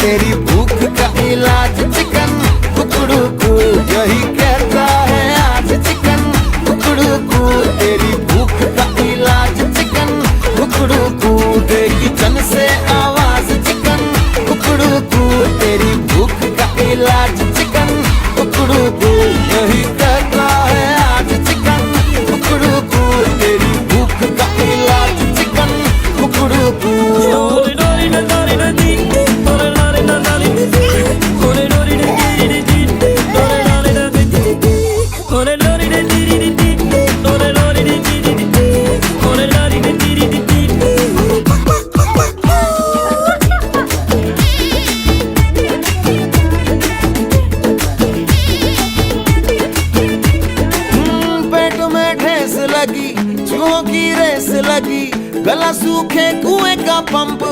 तेरी भूख का इलाज चिकन कुकड़ू कू, यही कहता है आज चिकन कुकड़ू कू। तेरी भूख का इलाज चिकन कुकड़ू कू, देगी चन से आवाज चिकन कुकड़ू कू। तेरी भूख का इलाज चिकन कुकड़ू कू, यही कहता है आज चिकन कुकड़ू कू। तेरी भूख का इलाज चिकन कुकड़ू कू। लगी चूहों की रेस लगी, गला सूखे कुएं का पंप